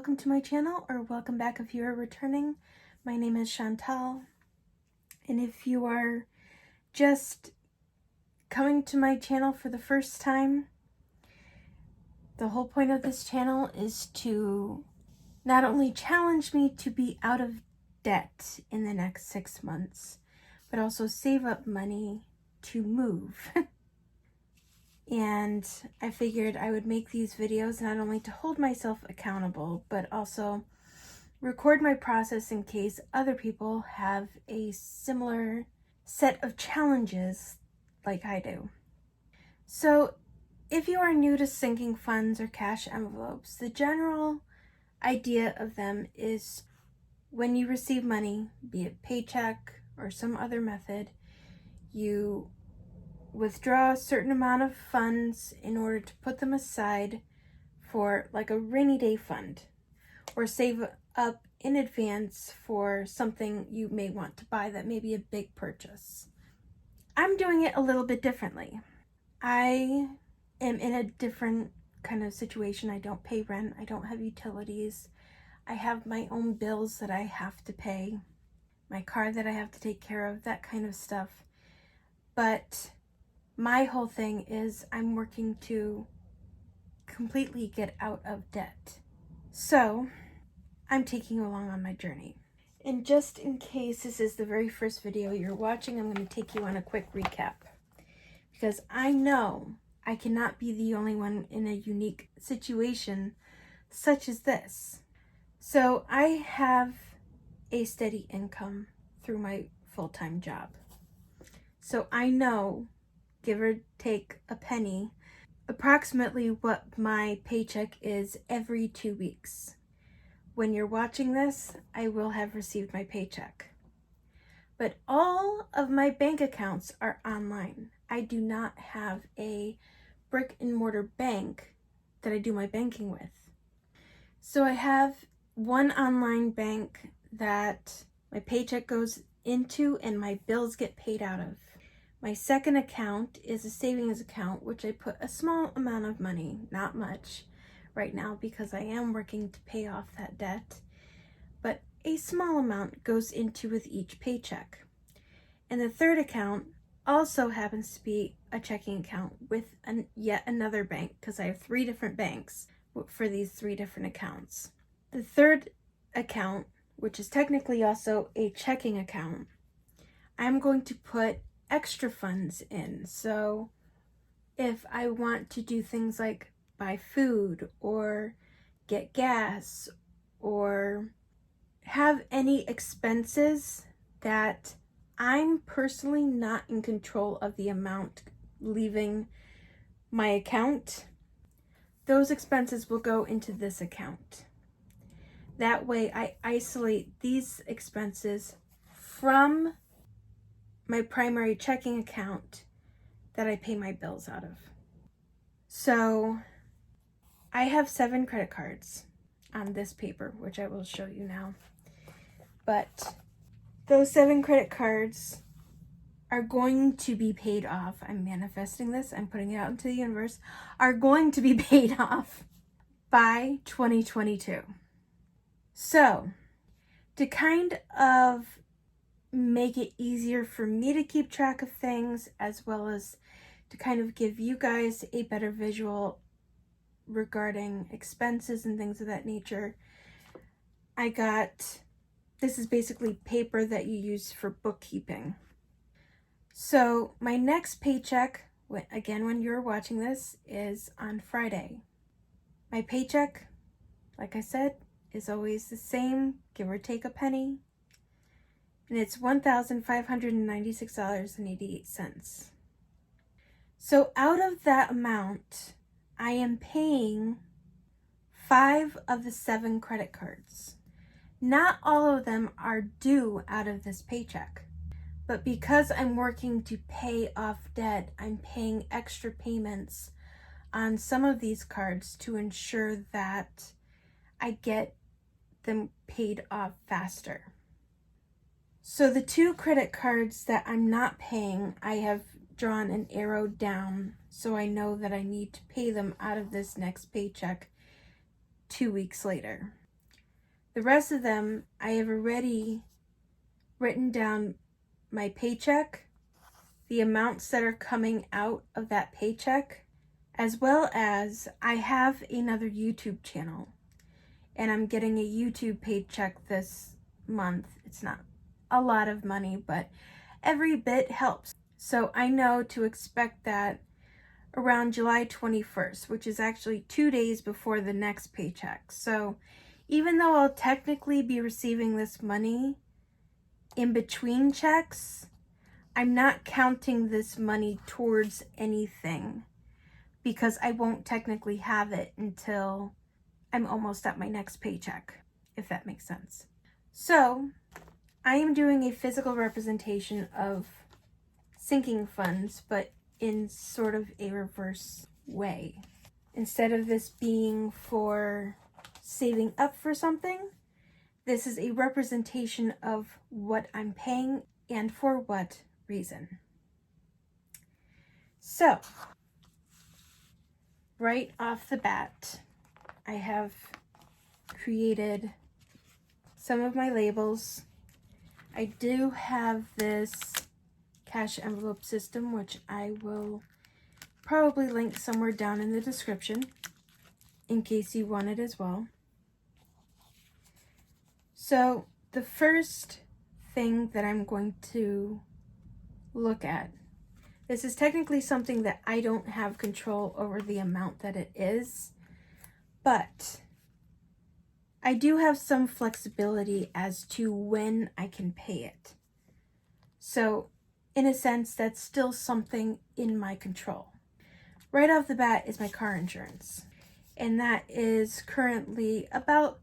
welcome to my channel, or welcome back if you are returning. My name is Chantal, and if you are just coming to my channel for the first time, the whole point of this channel is to not only challenge me to be out of debt in the next 6 months, but also save up money to move. And I figured I would make these videos not only to hold myself accountable, but also record my process in case other people have a similar set of challenges like I do. So if you are new to sinking funds or cash envelopes, the general idea of them is when you receive money, be it paycheck or some other method, you withdraw a certain amount of funds in order to put them aside for like a rainy day fund, or save up in advance for something you may want to buy that may be a big purchase. I'm doing it a little bit differently. I am in a different kind of situation. I don't pay rent. I don't have utilities. I have my own bills that I have to pay, my car that I have to take care of, that kind of stuff. But my whole thing is I'm working to completely get out of debt. So I'm taking you along on my journey. And just in case this is the very first video you're watching, I'm going to take you on a quick recap. Because I know I cannot be the only one in a unique situation such as this. So I have a steady income through my full-time job. So I know, give or take a penny, approximately what my paycheck is every 2 weeks. When you're watching this, I will have received my paycheck. But all of my bank accounts are online. I do not have a brick and mortar bank that I do my banking with. So I have one online bank that my paycheck goes into and my bills get paid out of. My second account is a savings account, which I put a small amount of money, not much right now because I am working to pay off that debt, but a small amount goes into with each paycheck. And the third account also happens to be a checking account with yet another bank, because I have 3 different banks for these 3 different accounts. The third account, which is technically also a checking account, I'm going to put extra funds in. So if I want to do things like buy food or get gas or have any expenses that I'm personally not in control of the amount leaving my account, those expenses will go into this account. That way I isolate these expenses from my primary checking account that I pay my bills out of. So I have 7 credit cards on this paper, which I will show you now. But those 7 credit cards are going to be paid off. I'm manifesting this. I'm putting it out into the universe. Are going to be paid off by 2022. So to kind of make it easier for me to keep track of things, as well as to kind of give you guys a better visual regarding expenses and things of that nature, I got, this is basically paper that you use for bookkeeping. So my next paycheck, again when you're watching this, is on Friday. My paycheck, like I said, is always the same, give or take a penny. And it's $1,596.88. So out of that amount, I am paying 5 of the 7 credit cards. Not all of them are due out of this paycheck, but because I'm working to pay off debt, I'm paying extra payments on some of these cards to ensure that I get them paid off faster. So the 2 credit cards that I'm not paying, I have drawn an arrow down so I know that I need to pay them out of this next paycheck 2 weeks later. The rest of them, I have already written down my paycheck, the amounts that are coming out of that paycheck, as well as I have another YouTube channel and I'm getting a YouTube paycheck this month. It's not a lot of money, but every bit helps. So I know to expect that around July 21st, which is actually 2 days before the next paycheck. So even though I'll technically be receiving this money in between checks, I'm not counting this money towards anything because I won't technically have it until I'm almost at my next paycheck, if that makes sense. So I am doing a physical representation of sinking funds, but in sort of a reverse way. Instead of this being for saving up for something, this is a representation of what I'm paying and for what reason. So, right off the bat, I have created some of my labels. I do have this cash envelope system, which I will probably link somewhere down in the description in case you want it as well. So the first thing that I'm going to look at, this is technically something that I don't have control over the amount that it is, but I do have some flexibility as to when I can pay it. So in a sense, that's still something in my control. Right off the bat is my car insurance, and that is currently about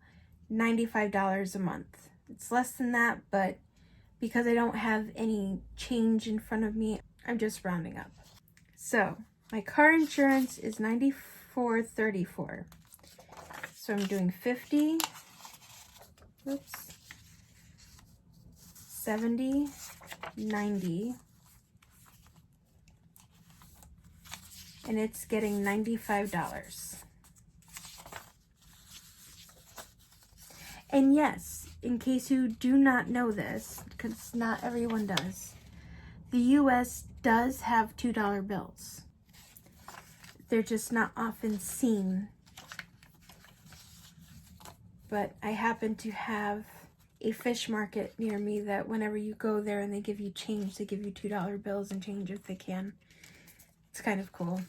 $95 a month. It's less than that, but because I don't have any change in front of me, I'm just rounding up. So my car insurance is $94.34. So I'm doing 50, 70, 90, and it's getting $95. And yes, in case you do not know this, because not everyone does, the US does have $2 bills. They're just not often seen. But I happen to have a fish market near me that whenever you go there and they give you change, they give you $2 bills and change if they can. It's kind of cool.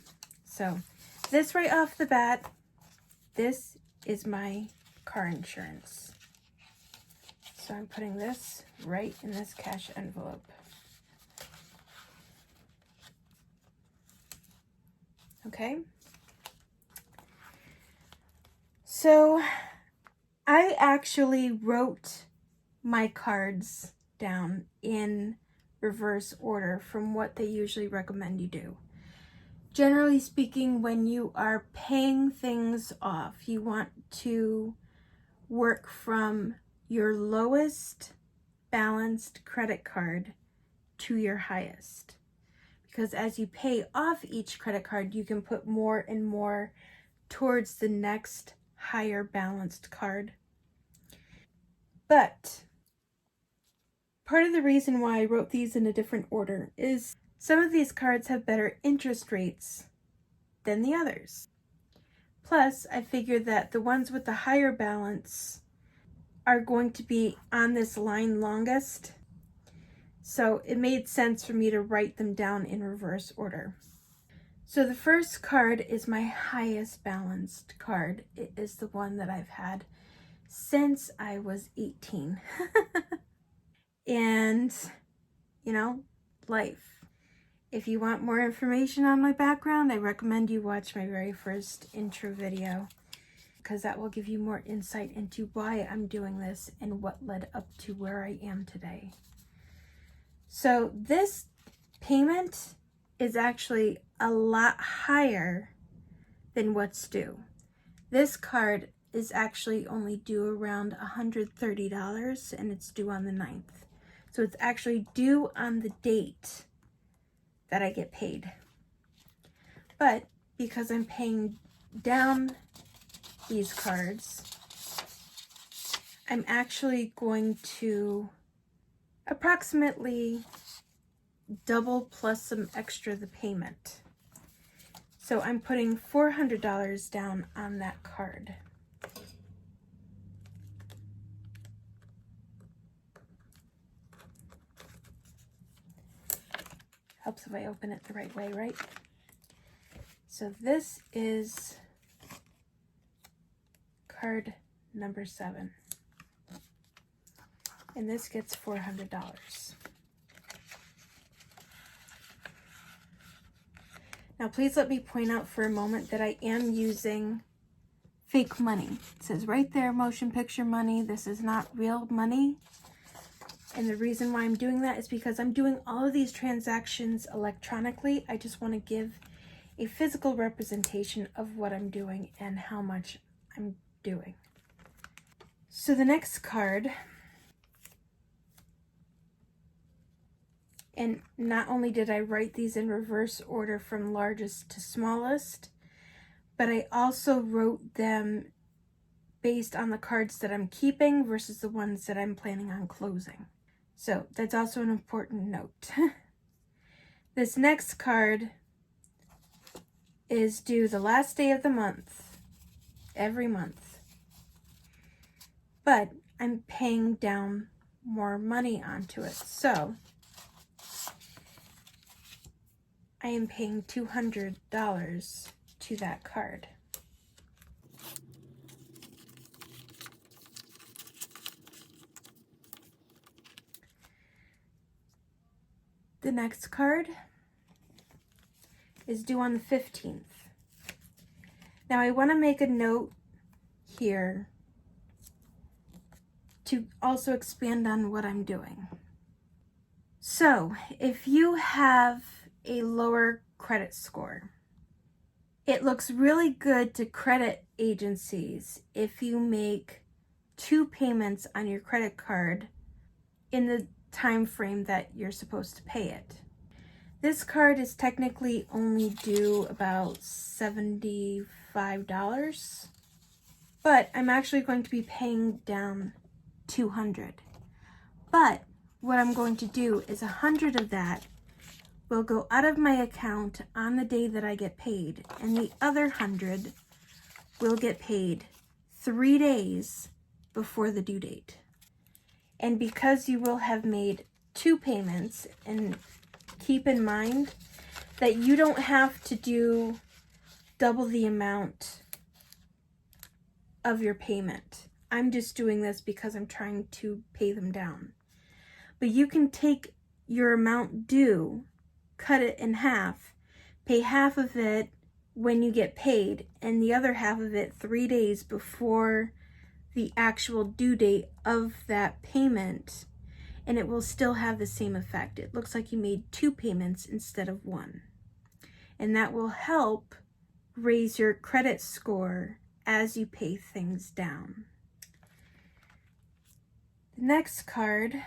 So this right off the bat, this is my car insurance. So I'm putting this right in this cash envelope. Okay. So I actually wrote my cards down in reverse order from what they usually recommend you do. Generally speaking, when you are paying things off, you want to work from your lowest balanced credit card to your highest. Because as you pay off each credit card, you can put more and more towards the next higher balanced card. But part of the reason why I wrote these in a different order is some of these cards have better interest rates than the others. Plus, I figured that the ones with the higher balance are going to be on this line longest. So it made sense for me to write them down in reverse order. So the first card is my highest balanced card. It is the one that I've had since I was 18. And, you know, life. If you want more information on my background, I recommend you watch my very first intro video, because that will give you more insight into why I'm doing this and what led up to where I am today. So this payment is actually a lot higher than what's due. This card is actually only due around $130 and it's due on the 9th. So it's actually due on the date that I get paid. But because I'm paying down these cards, I'm actually going to approximately double plus some extra the payment. So I'm putting $400 down on that card. Helps if I open it the right way, right? So this is card number 7. And this gets $400. Now please let me point out for a moment that I am using fake money. It says right there, motion picture money. This is not real money. And the reason why I'm doing that is because I'm doing all of these transactions electronically. I just want to give a physical representation of what I'm doing and how much I'm doing. So the next card, and not only did I write these in reverse order from largest to smallest, but I also wrote them based on the cards that I'm keeping versus the ones that I'm planning on closing. So that's also an important note. This next card is due the last day of the month, every month. But I'm paying down more money onto it. So I am paying $200 to that card. The next card is due on the 15th. Now I want to make a note here to also expand on what I'm doing. So if you have a lower credit score, it looks really good to credit agencies if you make 2 payments on your credit card in the time frame that you're supposed to pay it. This card is technically only due about $75, but I'm actually going to be paying down $200. But what I'm going to do is $100 of that will go out of my account on the day that I get paid, and the other $100 will get paid 3 days before the due date. And because you will have made 2 payments, and keep in mind that you don't have to do double the amount of your payment. I'm just doing this because I'm trying to pay them down. But you can take your amount due, cut it in half, pay half of it when you get paid, and the other half of it 3 days before the actual due date of that payment, and it will still have the same effect. It looks like you made 2 payments instead of 1. And that will help raise your credit score as you pay things down. The next card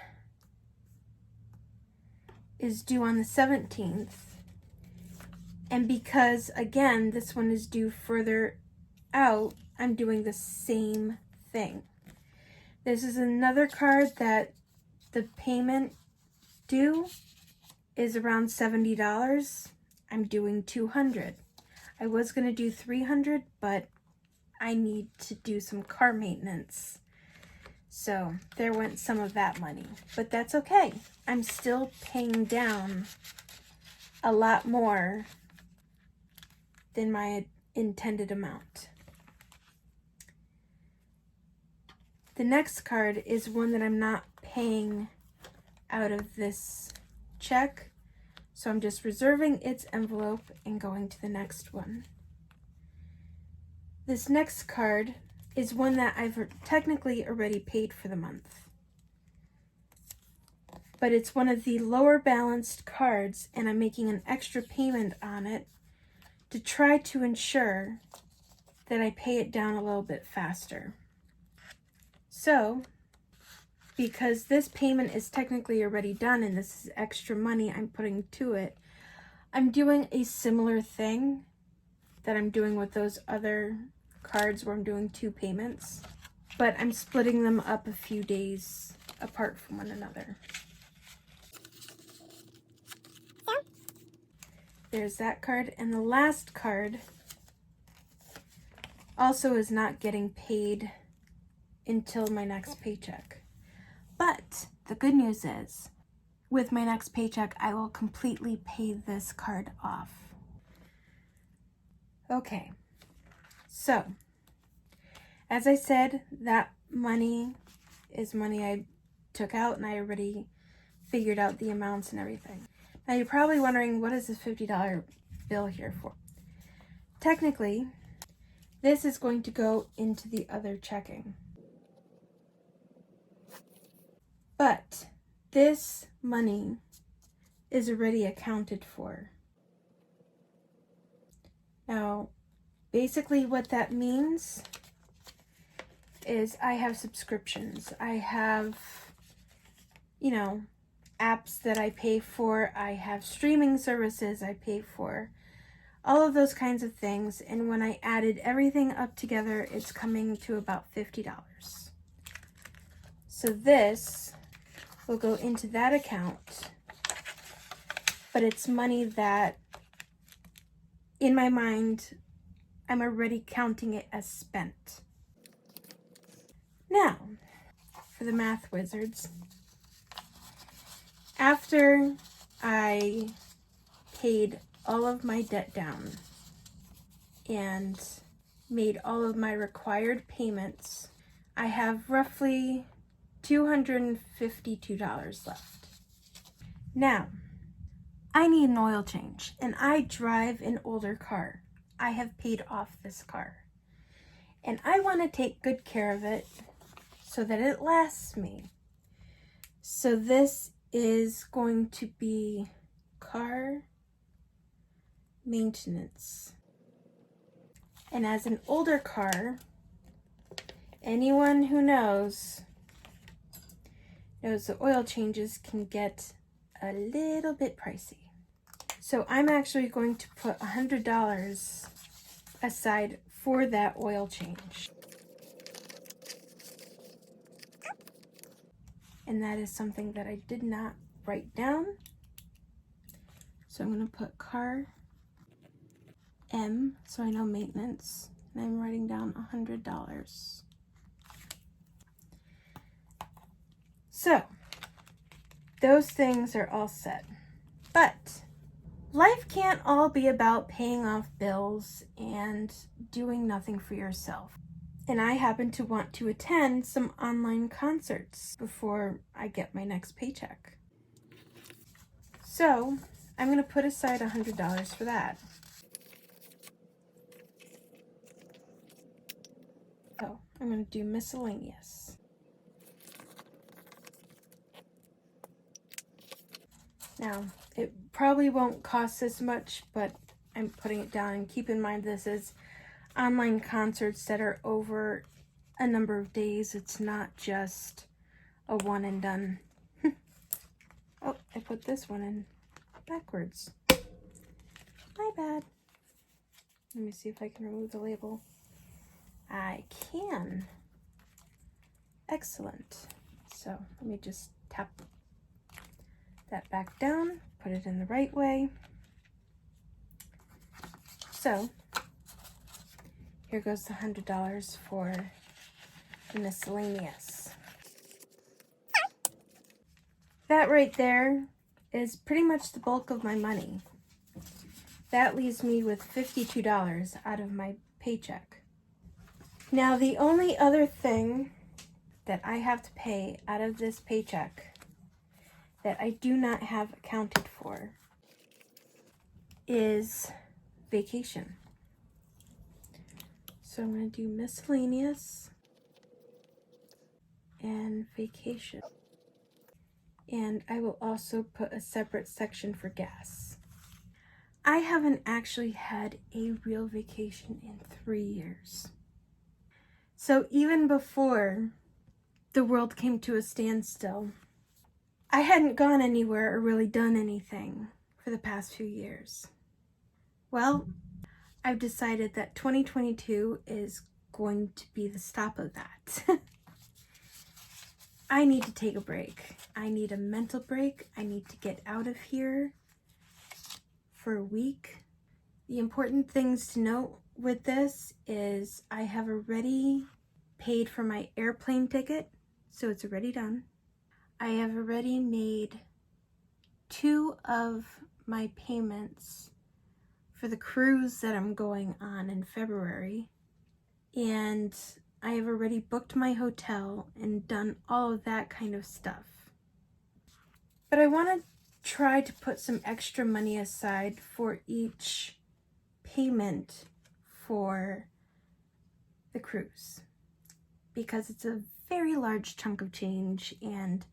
is due on the 17th. And because, again, this one is due further out, I'm doing the same thing. This is another card that the payment due is around $70. I'm doing $200. I was going to do $300, but I need to do some car maintenance. So there went some of that money, but that's okay. I'm still paying down a lot more than my intended amount. The next card is one that I'm not paying out of this check, so I'm just reserving its envelope and going to the next one. This next card is one that I've technically already paid for the month, but it's one of the lower balanced cards, and I'm making an extra payment on it to try to ensure that I pay it down a little bit faster. So, because this payment is technically already done and this is extra money I'm putting to it, I'm doing a similar thing that I'm doing with those other cards where I'm doing 2 payments. but I'm splitting them up a few days apart from one another. There's that card, and the last card also is not getting paid until my next paycheck. But the good news is, with my next paycheck, I will completely pay this card off. Okay, so as I said, that money is money I took out, and I already figured out the amounts and everything. Now you're probably wondering, what is this $50 bill here for? Technically, this is going to go into the other checking. But this money is already accounted for. Now, basically what that means is I have subscriptions. I have, apps that I pay for. I have streaming services I pay for. All of those kinds of things. And when I added everything up together, it's coming to about $50. So this will go into that account. But it's money that, in my mind, I'm already counting it as spent. Now, for the math wizards, after I paid all of my debt down and made all of my required payments, I have roughly $252 left. Now, I need an oil change, and I drive an older car. I have paid off this car, and I want to take good care of it so that it lasts me. So this is going to be car maintenance. And as an older car, anyone who knows the oil changes can get a little bit pricey. So I'm actually going to put $100 aside for that oil change. And that is something that I did not write down. So I'm going to put car M, so I know maintenance, and I'm writing down $100. So those things are all set. But life can't all be about paying off bills and doing nothing for yourself. And I happen to want to attend some online concerts before I get my next paycheck. So I'm going to put aside $100 for that. So I'm going to do miscellaneous. Now, it probably won't cost this much, but I'm putting it down. And keep in mind, this is online concerts that are over a number of days. It's not just a one and done. Oh, I put this one in backwards. My bad. Let me see if I can remove the label. I can. Excellent. So let me just tap that back down, put it in the right way. So here goes the $100 for the miscellaneous. That right there is pretty much the bulk of my money. That leaves me with $52 out of my paycheck. Now, the only other thing that I have to pay out of this paycheck that I do not have accounted for is vacation. So I'm going to do miscellaneous and vacation. And I will also put a separate section for gas. I haven't actually had a real vacation in 3 years. So even before the world came to a standstill, I hadn't gone anywhere or really done anything for the past few years. Well, I've decided that 2022 is going to be the stop of that. I need to take a break. I need a mental break. I need to get out of here for a week. The important things to note with this is I have already paid for my airplane ticket, so it's already done. I have already made 2 of my payments for the cruise that I'm going on in February, and I have already booked my hotel and done all of that kind of stuff. But I want to try to put some extra money aside for each payment for the cruise, because it's a very large chunk of change and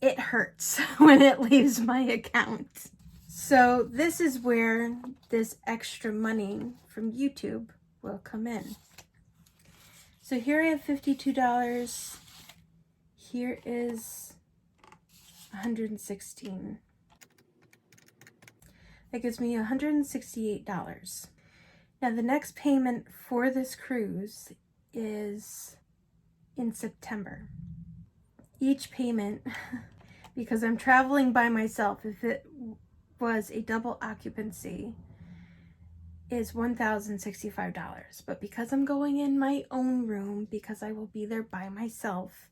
it hurts when it leaves my account. So this is where this extra money from YouTube will come in. So here I have $52. Here is $116. That gives me $168. Now the next payment for this cruise is in September. Each payment, because I'm traveling by myself, if it was a double occupancy, is $1,065. But because I'm going in my own room, because I will be there by myself,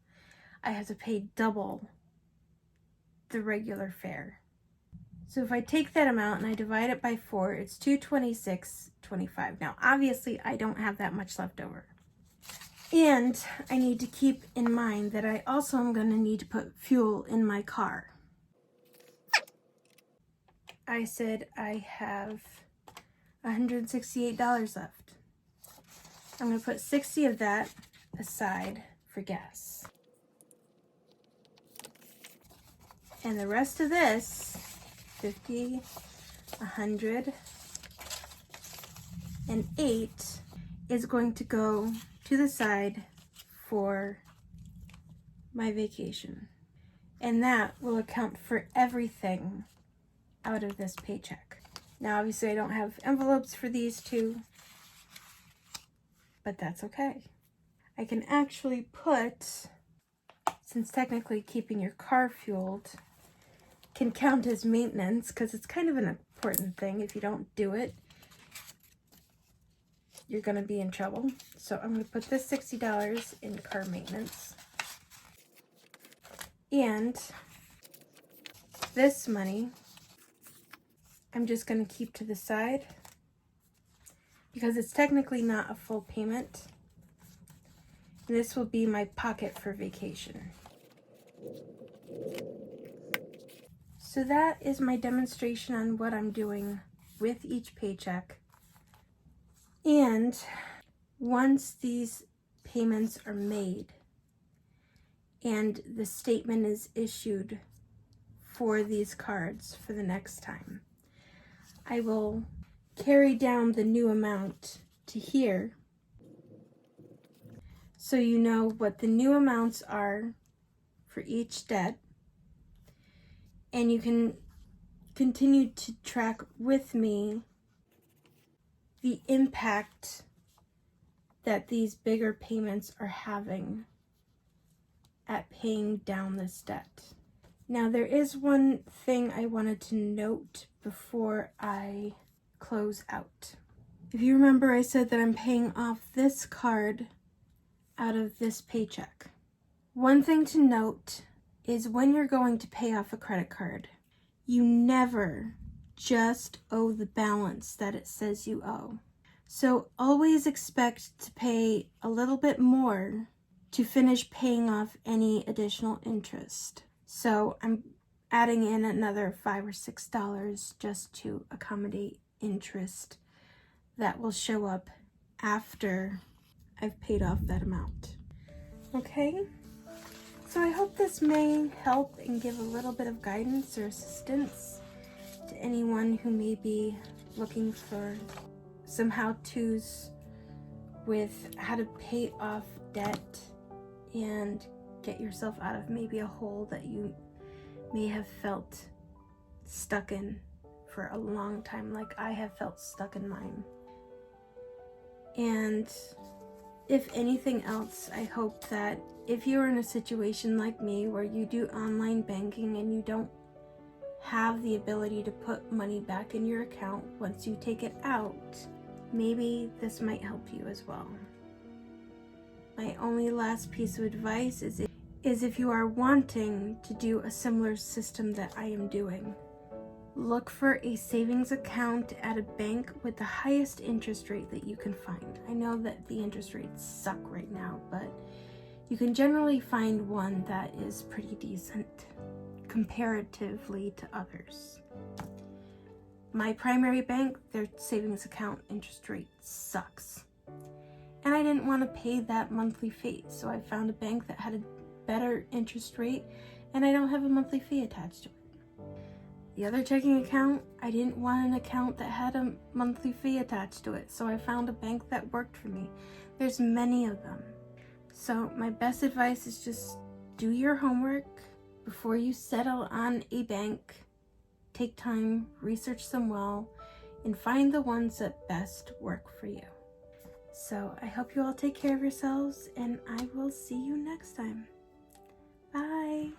I have to pay double the regular fare. So if I take that amount and I divide it by 4, it's $226.25. Now, obviously, I don't have that much left over. And I need to keep in mind that I also am going to need to put fuel in my car. I said I have $168 left. I'm going to put 60 of that aside for gas. And the rest of this, 50, 100, and 8, is going to go to the side for my vacation. And that will account for everything out of this paycheck. Now, obviously, I don't have envelopes for these two, but that's okay. I can actually put, since technically keeping your car fueled can count as maintenance, because it's kind of an important thing. If you don't do it, you're going to be in trouble. So I'm going to put this $60 in car maintenance. And this money, I'm just going to keep to the side, because it's technically not a full payment. This will be my pocket for vacation. So that is my demonstration on what I'm doing with each paycheck. And once these payments are made and the statement is issued for these cards for the next time, I will carry down the new amount to here, so you know what the new amounts are for each debt, and you can continue to track with me the impact that these bigger payments are having at paying down this debt. Now, there is one thing I wanted to note before I close out. If you remember, I said that I'm paying off this card out of this paycheck. One thing to note is when you're going to pay off a credit card, you never just owe the balance that it says you owe. So always expect to pay a little bit more to finish paying off any additional interest. So I'm adding in another $5 or $6 just to accommodate interest that will show up after I've paid off that amount. Okay? So I hope this may help and give a little bit of guidance or assistance to anyone who may be looking for some how-tos with how to pay off debt and get yourself out of maybe a hole that you may have felt stuck in for a long time, like I have felt stuck in mine. And If anything else, I hope that if you're in a situation like me where you do online banking and you don't have the ability to put money back in your account once you take it out, maybe this might help you as well. My only last piece of advice is if you are wanting to do a similar system that I am doing, look for a savings account at a bank with the highest interest rate that you can find. I know that the interest rates suck right now, but you can generally find one that is pretty decent comparatively to others. My primary bank, their savings account interest rate sucks. And I didn't want to pay that monthly fee, so I found a bank that had a better interest rate and I don't have a monthly fee attached to it. The other checking account, I didn't want an account that had a monthly fee attached to it, so I found a bank that worked for me. There's many of them. So my best advice is just do your homework before you settle on a bank. Take time, research them well, and find the ones that best work for you. So I hope you all take care of yourselves, and I will see you next time. Bye!